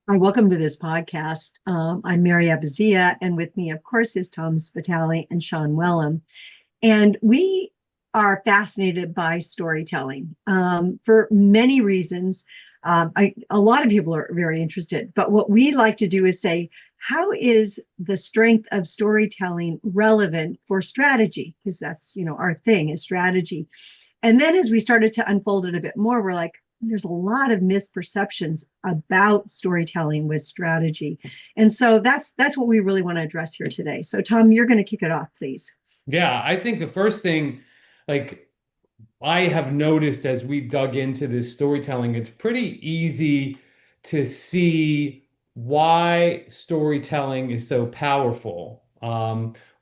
Welcome to this podcast. I'm Mary Abazia, and with me, of course, is Tom Spitali and Sean Wellham. And we are fascinated by storytelling for many reasons. A lot of people are very interested, but what we like to do is say, how is the strength of storytelling relevant for strategy? Because that's, our thing is strategy. And then as we started to unfold it a bit more, we're like, there's a lot of misperceptions about storytelling with strategy. And so that's what we really want to address here today. So Tom, you're going to kick it off, please. Yeah, I think the first thing, like I have noticed as we've dug into this storytelling, it's pretty easy to see why storytelling is so powerful.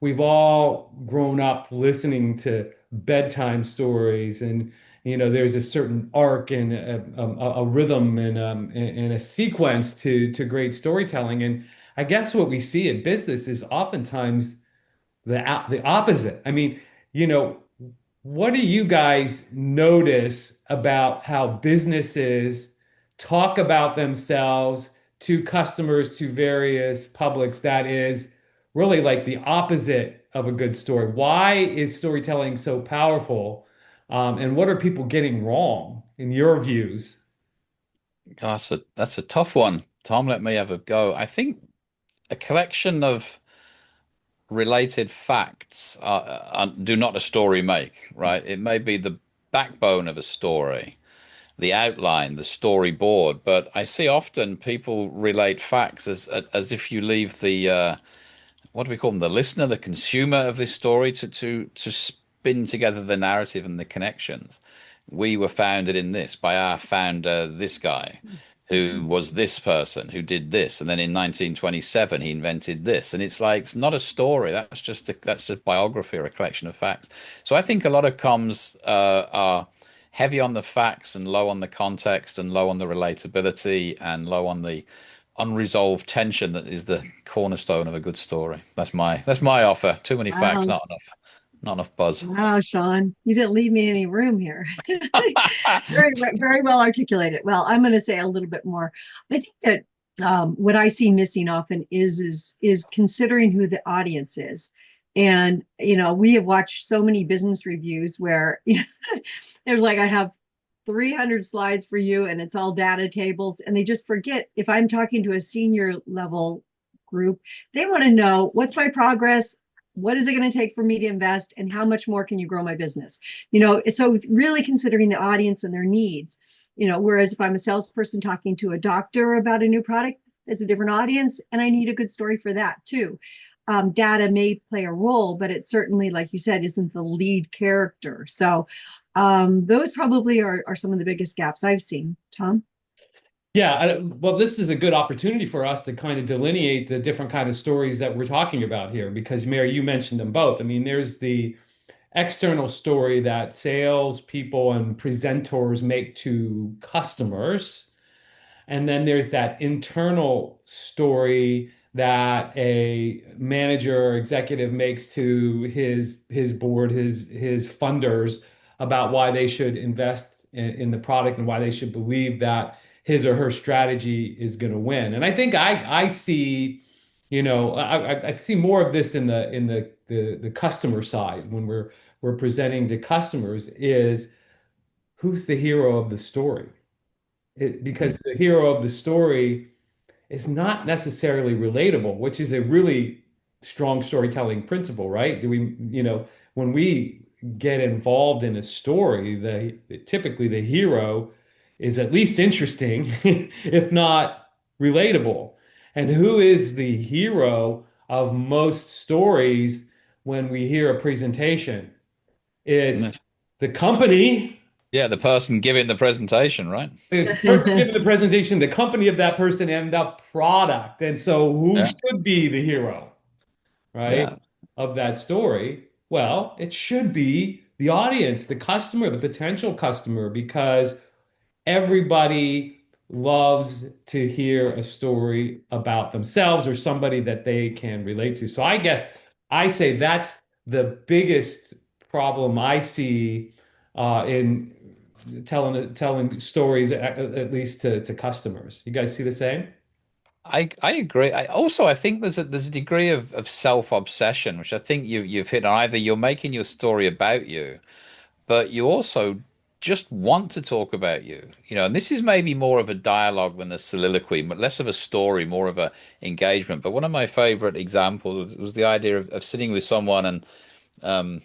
We've all grown up listening to bedtime stories, and there's a certain arc and a rhythm and a sequence to great storytelling. And I guess what we see in business is oftentimes the opposite. I mean, you know, what do you guys notice about how businesses talk about themselves to customers, to various publics that is really like the opposite of a good story? Why is storytelling so powerful? And what are people getting wrong in your views? That's a tough one. Tom, let me have a go. I think a collection of related facts do not a story make, right? It may be the backbone of a story, the outline, the storyboard, but I see often people relate facts as if you leave the what do we call them? The listener, the consumer of this story to spin together the narrative and the connections. We were founded in this by our founder, this guy, who was this person who did this, and then in 1927 he invented this, and it's like it's not a story. That's a biography or a collection of facts. So I think a lot of comms are heavy on the facts and low on the context and low on the relatability and low on the unresolved tension that is the cornerstone of a good story. That's my offer. Too many facts, Wow. not enough buzz. Wow, Sean, you didn't leave me any room here. Very well articulated. Well, I'm going to say a little bit more. I think that what I see missing often is considering who the audience is. And we have watched so many business reviews where there's like I have 300 slides for you, and it's all data tables, and they just forget if I'm talking to a senior level group, they want to know what's my progress, what is it going to take for me to invest, and how much more can you grow my business. So really considering the audience and their needs. Whereas if I'm a salesperson talking to a doctor about a new product, it's a different audience, and I need a good story for that too. Data may play a role, but it certainly, like you said, isn't the lead character. So those probably are some of the biggest gaps I've seen. Tom? Yeah, well, this is a good opportunity for us to kind of delineate the different kind of stories that we're talking about here, because Mary, you mentioned them both. I mean, there's the external story that sales people and presenters make to customers. And then there's that internal story that a manager or executive makes to his board, his funders about why they should invest in the product and why they should believe that his or her strategy is going to win. And I think I see, I see more of this in the customer side when we're presenting to customers is who's the hero of the story because the hero of the story is not necessarily relatable, which is a really strong storytelling principle, right? When we get involved in a story, typically the hero is at least interesting, if not relatable. And who is the hero of most stories when we hear a presentation? It's the company. Yeah, the person giving the presentation, right? The person giving the presentation, the company of that person, and the product. And so, who Yeah, should be the hero, right, yeah. of that story? Well, it should be the audience, the customer, the potential customer, because everybody loves to hear a story about themselves or somebody that they can relate to. So, I guess I say that's the biggest problem I see in telling stories at least to customers. You guys see the same? I agree. I think there's a degree of self-obsession, which I think you've hit on. Either you're making your story about you, but you also just want to talk about you. And this is maybe more of a dialogue than a soliloquy, but less of a story, more of a engagement. But one of my favorite examples was the idea of sitting with someone um,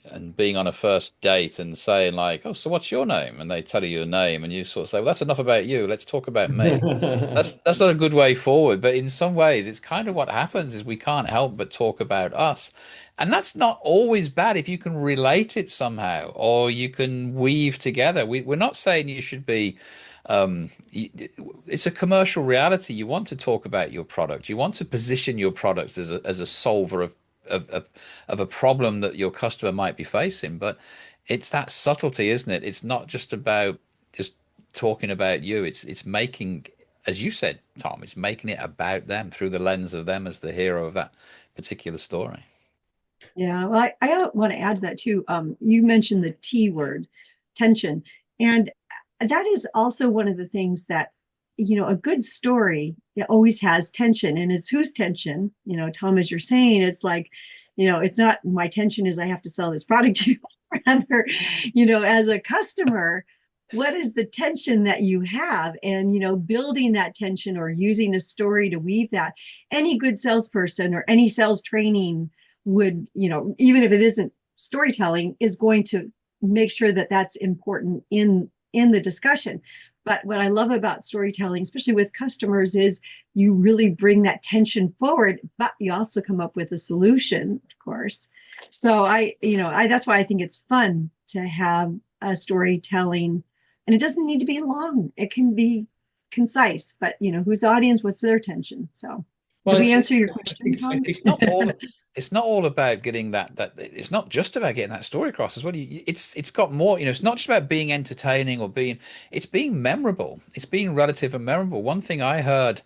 and being on a first date and saying like, "Oh, so what's your name?" And they tell you your name, and you sort of say, "Well, that's enough about you. Let's talk about me." That's not a good way forward, but in some ways, it's kind of what happens is we can't help but talk about us. And that's not always bad if you can relate it somehow or you can weave together. We're not saying you should be it's a commercial reality. You want to talk about your product. You want to position your products as a solver of, of of a problem that your customer might be facing. But it's that subtlety, isn't it? It's not just about just talking about you. It's making, as you said, Tom, it's making it about them through the lens of them as the hero of that particular story. Yeah, well, I want to add to that too. You mentioned the T word, tension. And that is also one of the things that, a good story, it always has tension. And it's whose tension? Tom, as you're saying, it's like, it's not my tension is I have to sell this product to you. Rather, as a customer, what is the tension that you have? And, building that tension or using a story to weave that. Any good salesperson or any sales training would, even if it isn't storytelling, is going to make sure that that's important in the discussion. But what I love about storytelling, especially with customers, is you really bring that tension forward, but you also come up with a solution, of course. So that's why I think it's fun to have a storytelling, and it doesn't need to be long. It can be concise, but whose audience, what's their tension? So Well, did we answer your question, it's, Tom? It's not all it's not all about getting that it's not just about getting that story across as well. It's got more, it's not just about being entertaining or it's being memorable. It's being relative and memorable. One thing I heard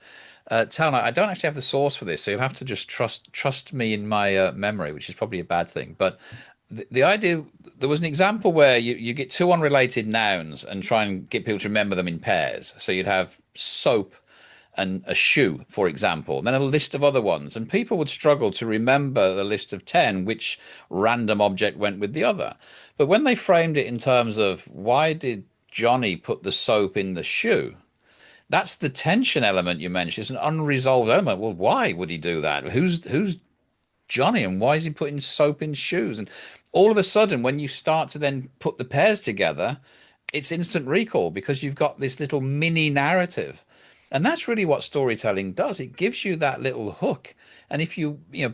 Tal, I don't actually have the source for this, so you'll have to just trust me in my memory, which is probably a bad thing. But the idea, there was an example where you get two unrelated nouns and try and get people to remember them in pairs. So you'd have soap and a shoe, for example, and then a list of other ones. And people would struggle to remember the list of 10, which random object went with the other. But when they framed it in terms of why did Johnny put the soap in the shoe? That's the tension element you mentioned. It's an unresolved element. Well, why would he do that? Who's Johnny and why is he putting soap in shoes? And all of a sudden, when you start to then put the pairs together, it's instant recall because you've got this little mini narrative. And that's really what storytelling does. It gives you that little hook. And if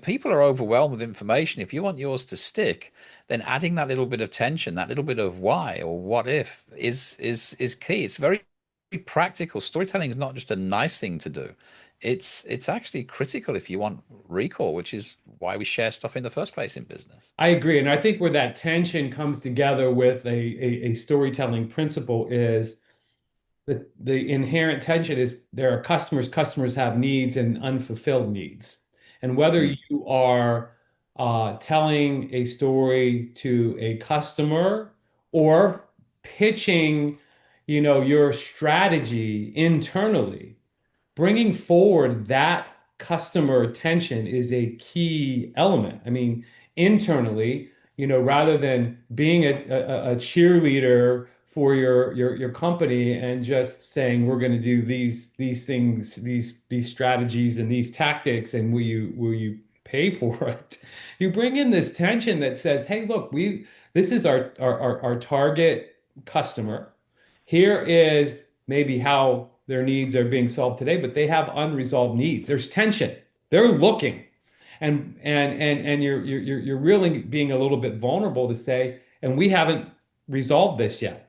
people are overwhelmed with information. If you want yours to stick, then adding that little bit of tension, that little bit of why or what if is key. It's very practical. Storytelling is not just a nice thing to do. It's actually critical if you want recall, which is why we share stuff in the first place in business. I agree. And I think where that tension comes together with a storytelling principle is the inherent tension is there are customers have needs and unfulfilled needs. And whether Mm, you are telling a story to a customer or pitching, your strategy internally, bringing forward that customer attention is a key element. I mean, internally, rather than being a cheerleader for your company and just saying we're going to do these things, these strategies and these tactics, and will you pay for it? You bring in this tension that says, hey, look, this is our target customer. Here is maybe how their needs are being solved today, but they have unresolved needs. There's tension. They're looking, and you're really being a little bit vulnerable to say, and we haven't resolved this yet.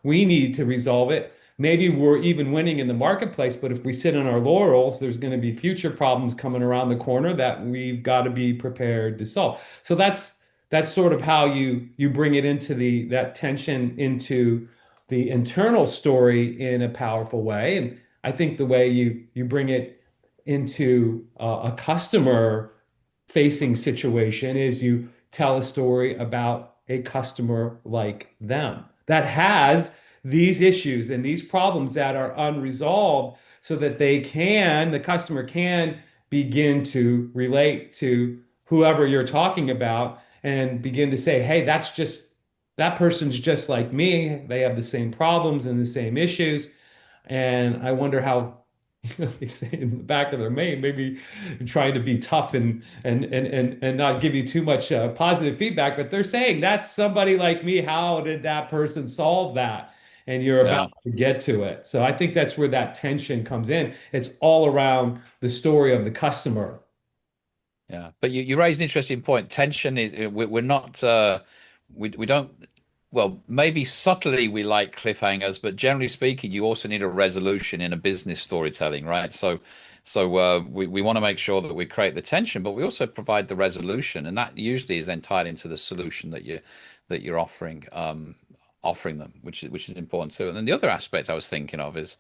We need to resolve it. Maybe we're even winning in the marketplace, but if we sit on our laurels, there's going to be future problems coming around the corner that we've got to be prepared to solve. So that's sort of how you bring it into that tension into the internal story in a powerful way. And I think the way you bring it into a customer facing situation is you tell a story about a customer like them that has these issues and these problems that are unresolved so that the customer can begin to relate to whoever you're talking about and begin to say, hey, that person's just like me. They have the same problems and the same issues. And I wonder how, they say in the back of their mind, maybe trying to be tough and not give you too much positive feedback, but they're saying that's somebody like me. How did that person solve that? And you're Yeah. about to get to it. So I think that's where that tension comes in. It's all around the story of the customer. Yeah, but you raised an interesting point. Tension is we're not we don't well, maybe subtly we like cliffhangers, but generally speaking, you also need a resolution in a business storytelling, right? So we want to make sure that we create the tension, but we also provide the resolution, and that usually is then tied into the solution that you're offering them, which is important too. And then the other aspect I was thinking of is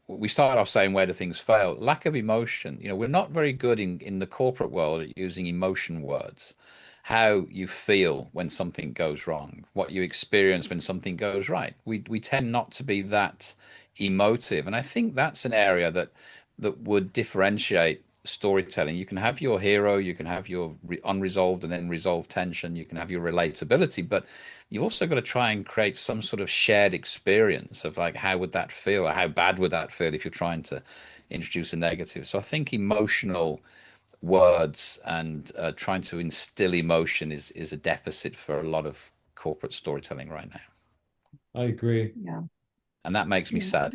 we started off saying where do things fail? Lack of emotion. We're not very good in the corporate world at using emotion words. How you feel when something goes wrong, what you experience when something goes right. We tend not to be that emotive, and I think that's an area that would differentiate storytelling. You can have your hero, you can have your unresolved and then resolved tension, you can have your relatability, but you've also got to try and create some sort of shared experience of like how would that feel or how bad would that feel if you're trying to introduce a negative. So I think emotional words and trying to instill emotion is a deficit for a lot of corporate storytelling right now, I agree. Yeah. and that makes me Yeah. sad.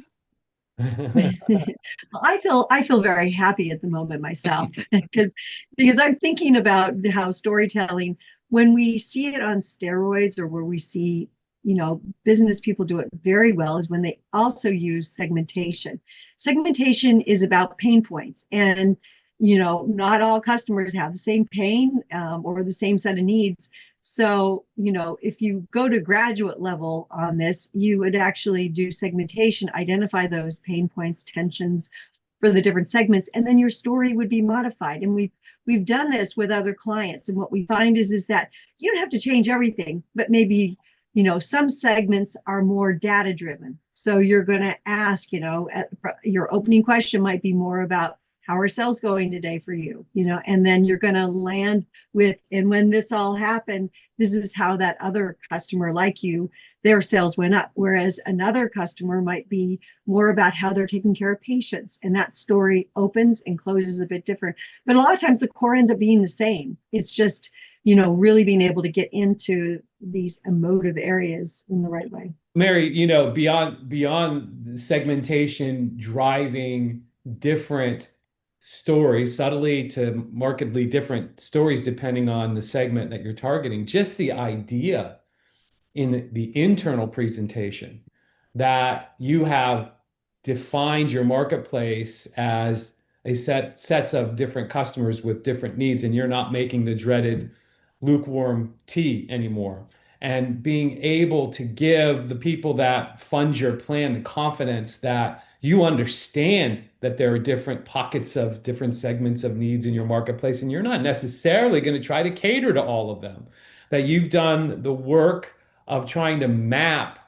Well, I feel very happy at the moment myself because I'm thinking about how storytelling, when we see it on steroids or where we see, business people do it very well, is when they also use segmentation. Segmentation is about pain points, and not all customers have the same pain, or the same set of needs. So, if you go to graduate level on this, you would actually do segmentation, identify those pain points, tensions for the different segments, and then your story would be modified. And we've done this with other clients, and what we find is that you don't have to change everything, but maybe some segments are more data driven. So you're going to ask, your opening question might be more about how are sales going today for you, and then you're going to land with, and when this all happened, this is how that other customer like you, their sales went up. Whereas another customer might be more about how they're taking care of patients. And that story opens and closes a bit different. But a lot of times the core ends up being the same. It's just, really being able to get into these emotive areas in the right way. Mary, beyond segmentation driving different stories, subtly to markedly different stories depending on the segment that you're targeting, just the idea in the internal presentation that you have defined your marketplace as a sets of different customers with different needs, and you're not making the dreaded lukewarm tea anymore. And being able to give the people that fund your plan the confidence that you understand that there are different pockets of different segments of needs in your marketplace, and you're not necessarily going to try to cater to all of them. That you've done the work of trying to map,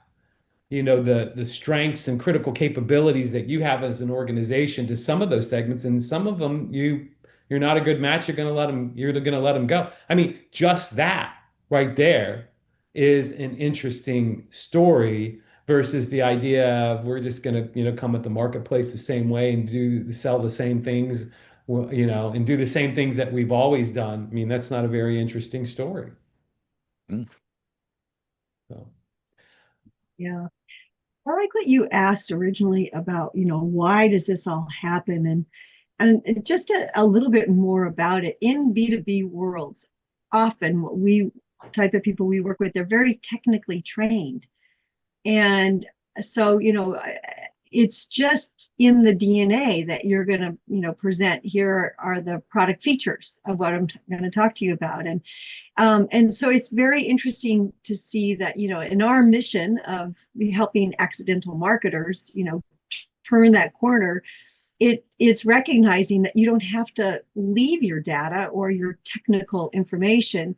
the strengths and critical capabilities that you have as an organization to some of those segments, and some of them you're not a good match. You're going to let them go. I mean, just that right there is an interesting story versus the idea of we're just going to come at the marketplace the same way and sell the same things, and do the same things that we've always done. I mean, that's not a very interesting story. Mm. So. Yeah. I like what you asked originally about, why does this all happen? And just a little bit more about it. In B2B worlds, often what we type of people we work with, they're very technically trained. And so, it's just in the DNA that you're going to, present. Here are the product features of what I'm going to talk to you about. And so it's very interesting to see that, in our mission of helping accidental marketers, turn that corner, it's recognizing that you don't have to leave your data or your technical information.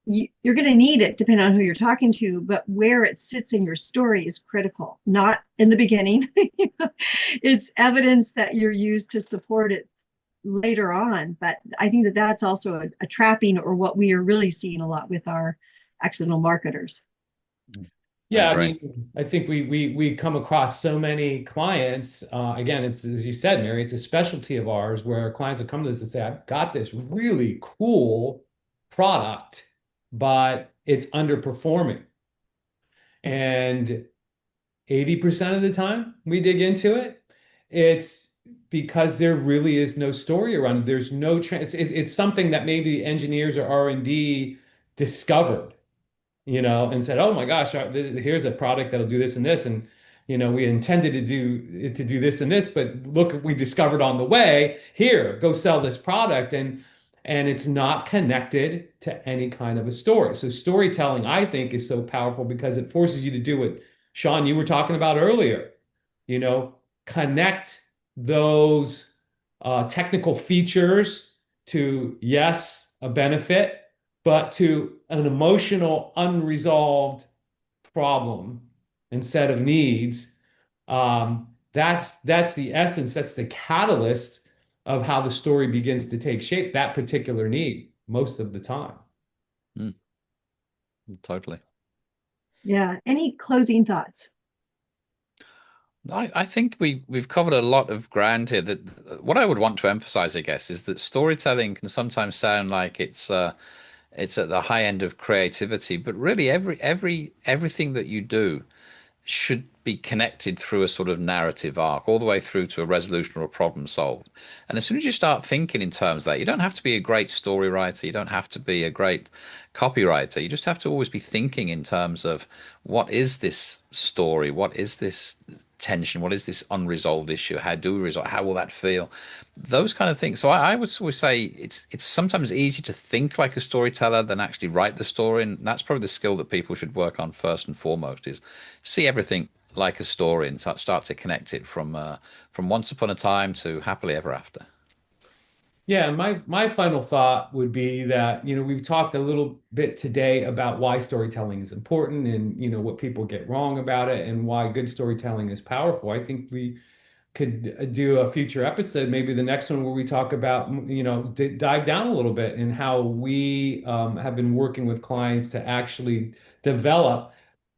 you're going to need it depending on who you're talking to, but where it sits in your story is critical, not in the beginning. It's evidence that you're used to support it later on. But I think that that's also a trapping, or what we are really seeing a lot with our accidental marketers. I Yeah, I agree. mean, I think we come across so many clients. Again, it's as you said, Mary, it's a specialty of ours where clients have come to us and say, "I've got this really cool product, but it's underperforming." And 80% of the time we dig into it, it's because there really is no story around it. There's no it's something that maybe engineers or R&D discovered, and said, "Oh my gosh, here's a product that'll do this and this, and we intended to do this and this, but look, we discovered on the way. Here, go sell this product." And it's not connected to any kind of a story. So storytelling, I think, is so powerful because it forces you to do what Sean you were talking about earlier. You know, connect those technical features to, yes, a benefit, but to an emotional, unresolved problem and set of needs. That's the essence, that's the catalyst of how the story begins to take shape, that particular need, most of the time. Mm, totally. Yeah. Any closing thoughts? I think we've covered a lot of ground here. That what I would want to emphasize, I guess, is that storytelling can sometimes sound like it's at the high end of creativity, but really everything that you do should be connected through a sort of narrative arc all the way through to a resolution or a problem solved. And as soon as you start thinking in terms of that, you don't have to be a great story writer, you don't have to be a great copywriter. You just have to always be thinking in terms of what is this story? What is this tension? What is this unresolved issue? How do we resolve? How will that feel? Those kind of things. So I would always say it's sometimes easier to think like a storyteller than actually write the story, and that's probably the skill that people should work on first and foremost. Is see everything like a story and start to connect it from once upon a time to happily ever after. Yeah, my final thought would be that, we've talked a little bit today about why storytelling is important and, what people get wrong about it and why good storytelling is powerful. I think we could do a future episode, maybe the next one, where we talk about, dive down a little bit in how we have been working with clients to actually develop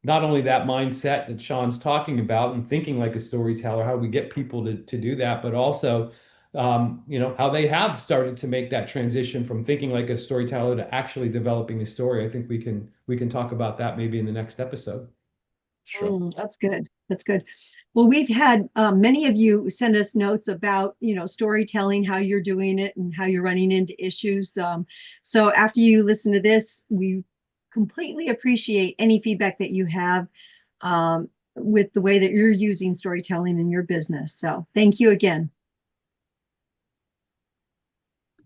not only that mindset that Sean's talking about and thinking like a storyteller, how we get people to do that, but also, how they have started to make that transition from thinking like a storyteller to actually developing a story. I think we can talk about that maybe in the next episode. Sure. That's good. That's good. Well, we've had many of you send us notes about, storytelling, how you're doing it and how you're running into issues. So after you listen to this, we completely appreciate any feedback that you have with the way that you're using storytelling in your business. So thank you again.